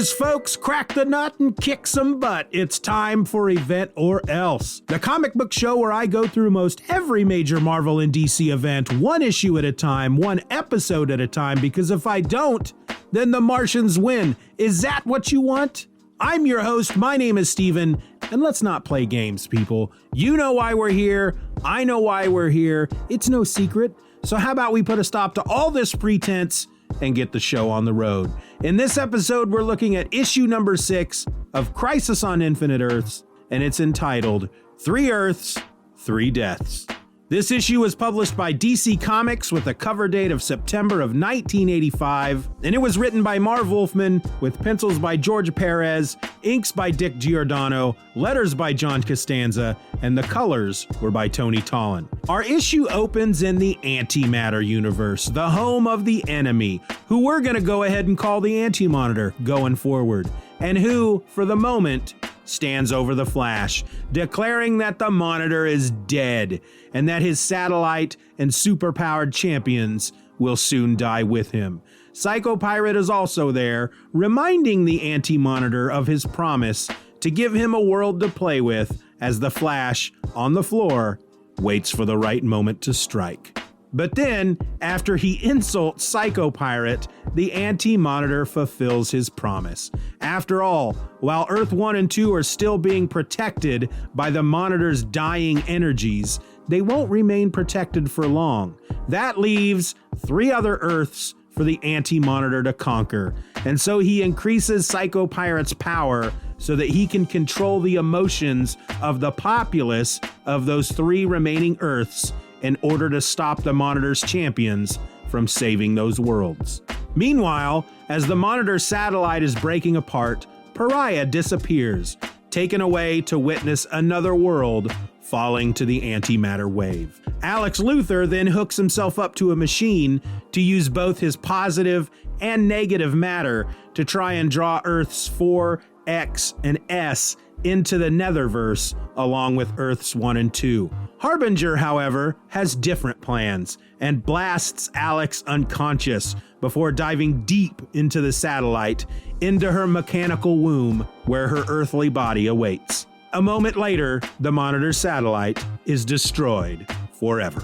is, folks. Crack the nut and kick some butt. It's time for Event or Else, the comic book show where I go through most every major Marvel and DC event, one issue at a time, one episode at a time, because if I don't, then the Martians win. Is that what you want? I'm your host. My name is Steven, and let's not play games, people. You know why we're here. I know why we're here. It's no secret. So how about we put a stop to all this pretense and get the show on the road? In this episode, we're looking at issue number 6 of Crisis on Infinite Earths, and it's entitled 3 Earths, 3 Deaths. This issue was published by DC Comics with a cover date of September of 1985, and it was written by Marv Wolfman with pencils by George Perez, inks by Dick Giordano, letters by John Costanza, and the colors were by Tony Tollin. Our issue opens in the Antimatter universe, the home of the Enemy, who we're going to go ahead and call the Anti-Monitor going forward, and who, for the moment, stands over the Flash, declaring that the Monitor is dead and that his satellite and superpowered champions will soon die with him. Psycho Pirate is also there, reminding the Anti-Monitor of his promise to give him a world to play with as the Flash, on the floor, waits for the right moment to strike. But then, after he insults Psycho Pirate, the Anti-Monitor fulfills his promise. After all, while Earth 1 and 2 are still being protected by the Monitor's dying energies, they won't remain protected for long. That leaves 3 other Earths for the Anti-Monitor to conquer, and so he increases Psycho Pirate's power so that he can control the emotions of the populace of those 3 remaining Earths in order to stop the Monitor's champions from saving those worlds. Meanwhile, as the Monitor's satellite is breaking apart, Pariah disappears, taken away to witness another world falling to the antimatter wave. Alex Luthor then hooks himself up to a machine to use both his positive and negative matter to try and draw Earths 4, X, and S into the Netherverse along with Earths 1 and 2. Harbinger, however, has different plans and blasts Alex unconscious before diving deep into the satellite, into her mechanical womb where her earthly body awaits. A moment later, the Monitor satellite is destroyed forever.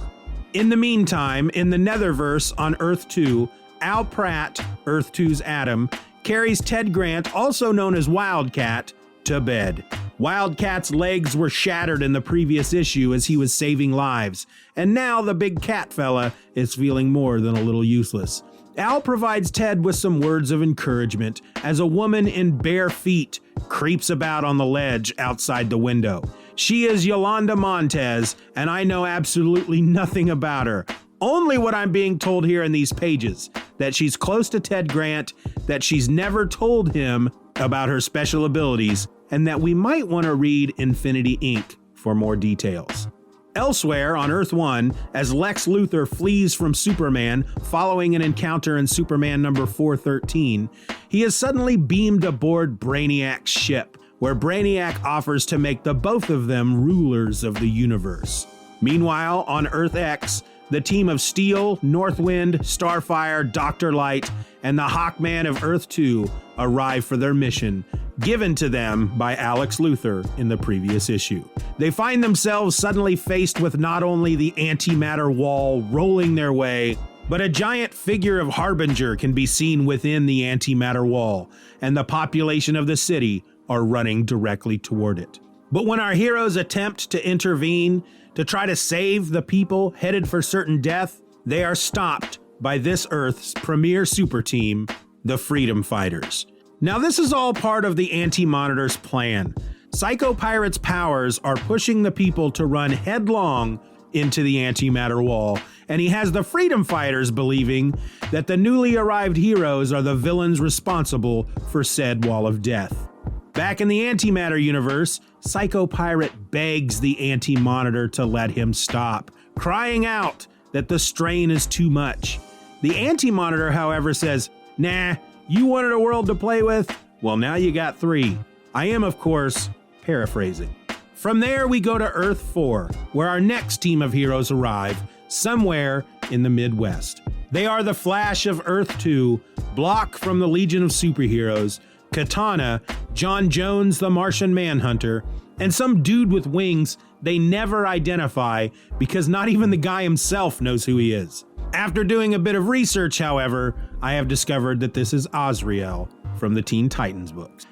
In the meantime, in the Netherverse on Earth 2, Al Pratt, Earth 2's Atom, carries Ted Grant, also known as Wildcat, to bed. Wildcat's legs were shattered in the previous issue as he was saving lives, and now the big cat fella is feeling more than a little useless. Al provides Ted with some words of encouragement as a woman in bare feet creeps about on the ledge outside the window. She is Yolanda Montez, and I know absolutely nothing about her. Only what I'm being told here in these pages, that she's close to Ted Grant, that she's never told him about her special abilities, and that we might want to read Infinity Inc. for more details. Elsewhere on Earth 1, as Lex Luthor flees from Superman following an encounter in Superman number 413, he is suddenly beamed aboard Brainiac's ship, where Brainiac offers to make the both of them rulers of the universe. Meanwhile, on Earth X, the team of Steel, Northwind, Starfire, Dr. Light, and the Hawkman of Earth 2 arrive for their mission, given to them by Alex Luthor in the previous issue. They find themselves suddenly faced with not only the antimatter wall rolling their way, but a giant figure of Harbinger can be seen within the antimatter wall, and the population of the city are running directly toward it. But when our heroes attempt to intervene, to try to save the people headed for certain death, they are stopped by this Earth's premier super team, the Freedom Fighters. Now, this is all part of the Anti-Monitor's plan. Psycho Pirate's powers are pushing the people to run headlong into the antimatter wall, and he has the Freedom Fighters believing that the newly arrived heroes are the villains responsible for said wall of death. Back in the Antimatter universe, Psycho Pirate begs the Anti-Monitor to let him stop, crying out that the strain is too much. The Anti-Monitor, however, says, "Nah, you wanted a world to play with? Well, now you got 3. I am, of course, paraphrasing. From there, we go to Earth 4, where our next team of heroes arrive, somewhere in the Midwest. They are the Flash of Earth 2, Block from the Legion of Superheroes, Katana, John Jones the Martian Manhunter, and some dude with wings they never identify because not even the guy himself knows who he is. After doing a bit of research, however, I have discovered that this is Azrael from the Teen Titans books.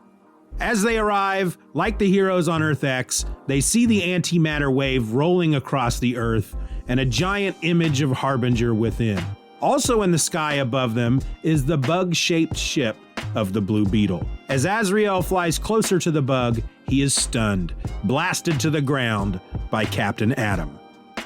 As they arrive, like the heroes on Earth X, they see the antimatter wave rolling across the Earth and a giant image of Harbinger within. Also in the sky above them is the bug-shaped ship of the Blue Beetle. As Azrael flies closer to the bug, he is stunned, blasted to the ground by Captain Atom.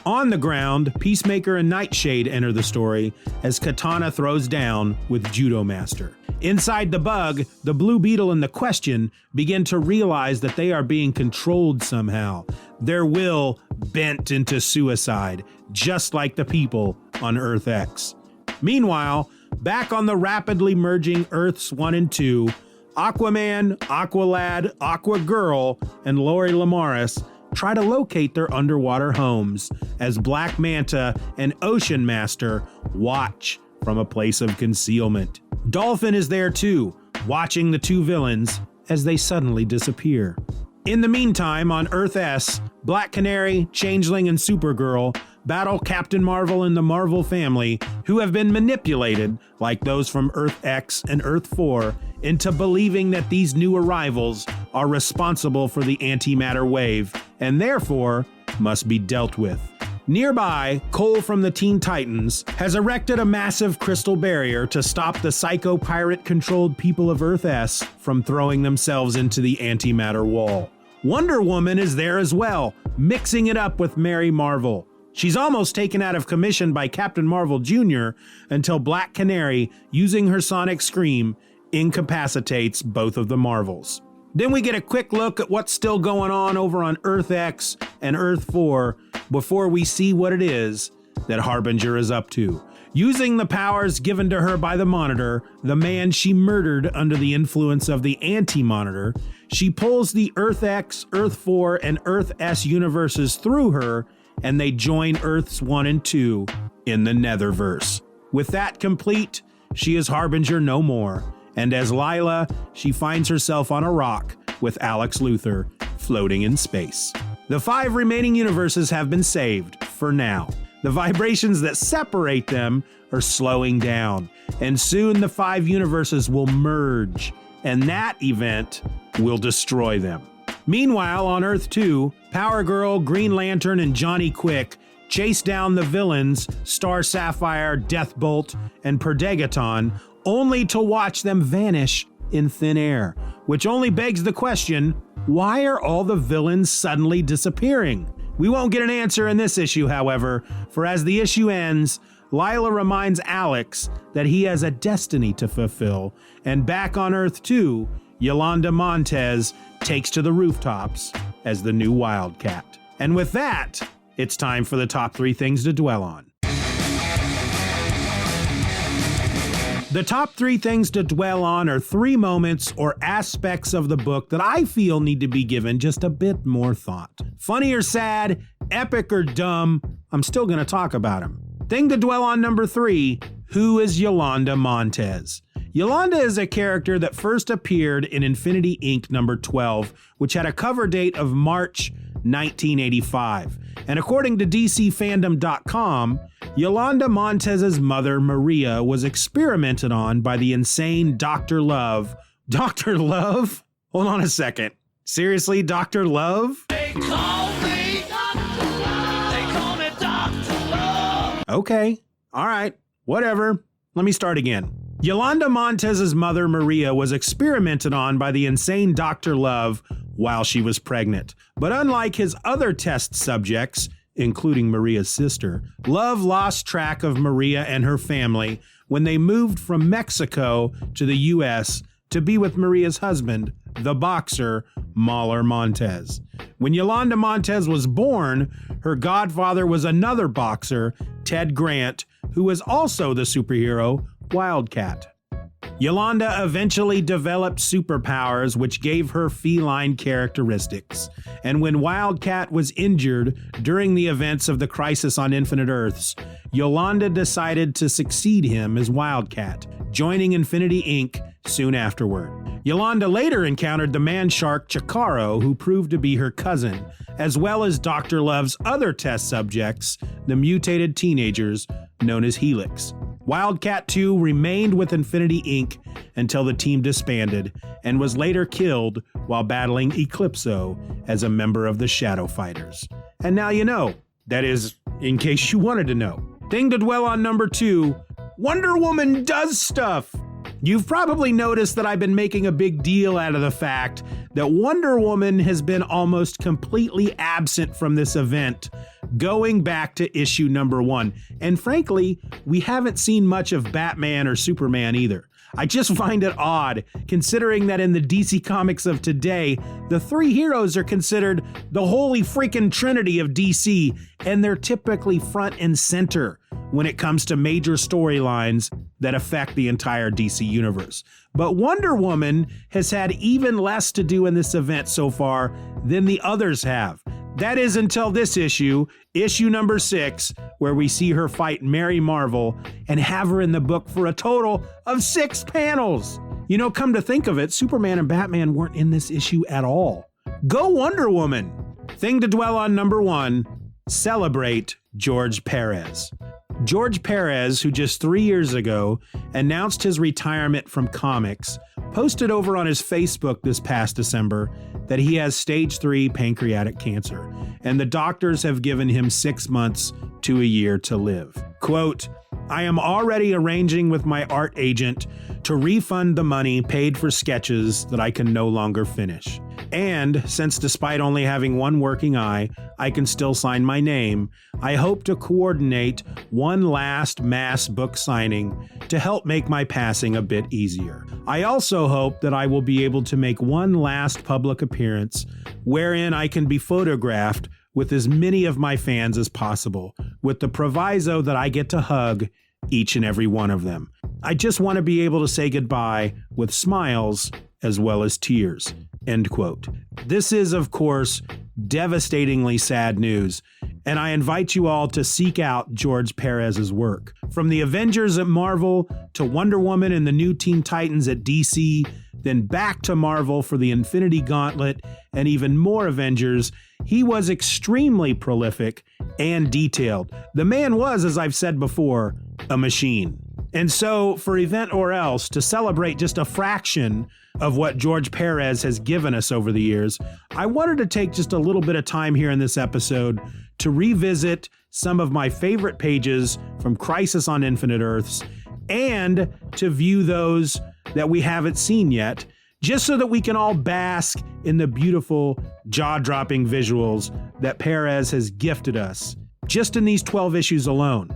On the ground, Peacemaker and Nightshade enter the story as Katana throws down with Judo Master. Inside the bug, the Blue Beetle and the Question begin to realize that they are being controlled somehow, their will bent into suicide, just like the people on Earth X. Meanwhile, back on the rapidly merging Earths 1 and 2, Aquaman, Aqualad, Aquagirl, and Lori Lamaris try to locate their underwater homes as Black Manta and Ocean Master watch from a place of concealment. Dolphin is there too, watching the two villains as they suddenly disappear. In the meantime, on Earth S, Black Canary, Changeling, and Supergirl battle Captain Marvel and the Marvel family, who have been manipulated, like those from Earth X and Earth 4, into believing that these new arrivals are responsible for the antimatter wave, and therefore must be dealt with. Nearby, Cole from the Teen Titans has erected a massive crystal barrier to stop the psycho-pirate-controlled people of Earth S from throwing themselves into the antimatter wall. Wonder Woman is there as well, mixing it up with Mary Marvel. She's almost taken out of commission by Captain Marvel Jr. until Black Canary, using her sonic scream, incapacitates both of the Marvels. Then we get a quick look at what's still going on over on Earth X and Earth 4 before we see what it is that Harbinger is up to. Using the powers given to her by the Monitor, the man she murdered under the influence of the Anti-Monitor, she pulls the Earth X, Earth 4, and Earth S universes through her, and they join Earths 1 and 2 in the Netherverse. With that complete, she is Harbinger no more, and as Lila, she finds herself on a rock with Alex Luthor floating in space. The 5 remaining universes have been saved, for now. The vibrations that separate them are slowing down, and soon the 5 universes will merge, and that event will destroy them. Meanwhile, on Earth 2, Power Girl, Green Lantern, and Johnny Quick chase down the villains Star Sapphire, Deathbolt, and Perdegaton, only to watch them vanish in thin air, which only begs the question, why are all the villains suddenly disappearing? We won't get an answer in this issue, however, for as the issue ends, Lila reminds Alex that he has a destiny to fulfill, and back on Earth 2, Yolanda Montez takes to the rooftops as the new Wildcat. And with that, it's time for the top 3 things to dwell on. The top 3 things to dwell on are 3 moments or aspects of the book that I feel need to be given just a bit more thought. Funny or sad, epic or dumb, I'm still going to talk about them. Thing to dwell on number 3, who is Yolanda Montez? Yolanda is a character that first appeared in Infinity Inc. number 12, which had a cover date of March 1985. And according to DCFandom.com, Yolanda Montez's mother, Maria, was experimented on by the insane Dr. Love. Dr. Love? Hold on a second. Seriously, Dr. Love? They call me Dr. Love. They call me Dr. Love. Okay. All right. Whatever. Let me start again. Yolanda Montez's mother, Maria, was experimented on by the insane Dr. Love while she was pregnant. But unlike his other test subjects, including Maria's sister, Love lost track of Maria and her family when they moved from Mexico to the U.S. to be with Maria's husband, the boxer, Mahler Montez. When Yolanda Montez was born, her godfather was another boxer, Ted Grant, who was also the superhero Wildcat. Yolanda eventually developed superpowers which gave her feline characteristics, and when Wildcat was injured during the events of the Crisis on Infinite Earths, Yolanda decided to succeed him as Wildcat, joining Infinity Inc. soon afterward. Yolanda later encountered the man-shark Chikaro, who proved to be her cousin, as well as Dr. Love's other test subjects, the mutated teenagers known as Helix. Wildcat 2 remained with Infinity Inc. until the team disbanded and was later killed while battling Eclipso as a member of the Shadow Fighters. And now you know. That is, in case you wanted to know. Thing to dwell on number 2, Wonder Woman does stuff. You've probably noticed that I've been making a big deal out of the fact that Wonder Woman has been almost completely absent from this event, going back to issue number 1. And frankly, we haven't seen much of Batman or Superman either. I just find it odd, considering that in the DC Comics of today, the 3 heroes are considered the holy freaking trinity of DC, and they're typically front and center when it comes to major storylines that affect the entire DC universe. But Wonder Woman has had even less to do in this event so far than the others have. That is until this issue number 6, where we see her fight Mary Marvel and have her in the book for a total of 6 panels. You know, come to think of it, Superman and Batman weren't in this issue at all. Go Wonder Woman! Thing to dwell on number 1, celebrate George Perez. George Perez, who just 3 years ago announced his retirement from comics, posted over on his Facebook this past December that he has stage 3 pancreatic cancer, and the doctors have given him 6 months to a year to live. Quote, "I am already arranging with my art agent to refund the money paid for sketches that I can no longer finish. And since despite only having one working eye, I can still sign my name, I hope to coordinate one last mass book signing to help make my passing a bit easier. I also hope that I will be able to make one last public appearance wherein I can be photographed with as many of my fans as possible, with the proviso that I get to hug each and every one of them. I just want to be able to say goodbye with smiles as well as tears." End quote. This is, of course, devastatingly sad news, and I invite you all to seek out George Perez's work. From the Avengers at Marvel to Wonder Woman and the new Teen Titans at DC, then back to Marvel for the Infinity Gauntlet and even more Avengers, he was extremely prolific and detailed. The man was, as I've said before, a machine. And so, for Event or Else, to celebrate just a fraction of what George Perez has given us over the years, I wanted to take just a little bit of time here in this episode to revisit some of my favorite pages from Crisis on Infinite Earths and to view those that we haven't seen yet, just so that we can all bask in the beautiful, jaw-dropping visuals that Perez has gifted us just in these 12 issues alone.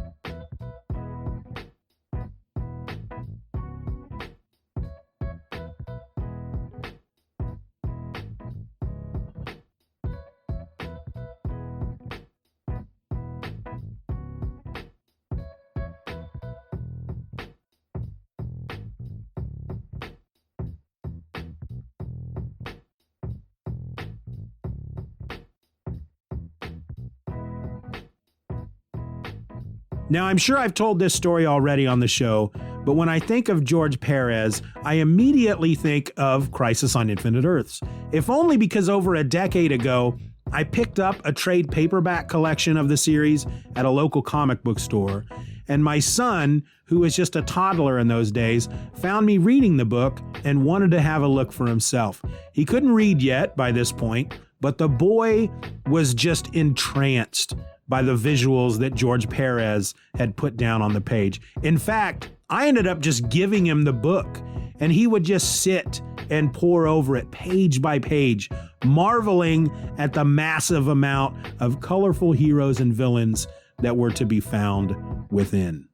Now, I'm sure I've told this story already on the show, but when I think of George Perez, I immediately think of Crisis on Infinite Earths. If only because over a decade ago, I picked up a trade paperback collection of the series at a local comic book store, and my son, who was just a toddler in those days, found me reading the book and wanted to have a look for himself. He couldn't read yet by this point, but the boy was just entranced by the visuals that George Perez had put down on the page. In fact, I ended up just giving him the book, and he would just sit and pore over it page by page, marveling at the massive amount of colorful heroes and villains that were to be found within.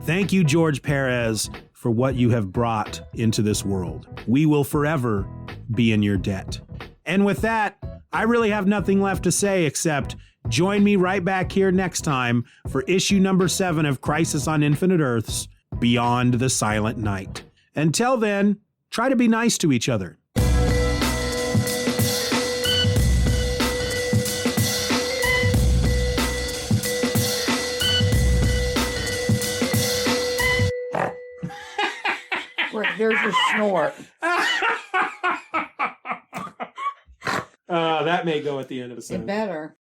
Thank you, George Perez, for what you have brought into this world. We will forever be in your debt. And with that, I really have nothing left to say except join me right back here next time for issue number 7 of Crisis on Infinite Earths, Beyond the Silent Night. Until then, try to be nice to each other. There's your snort. That may go at the end of the It sentence. better.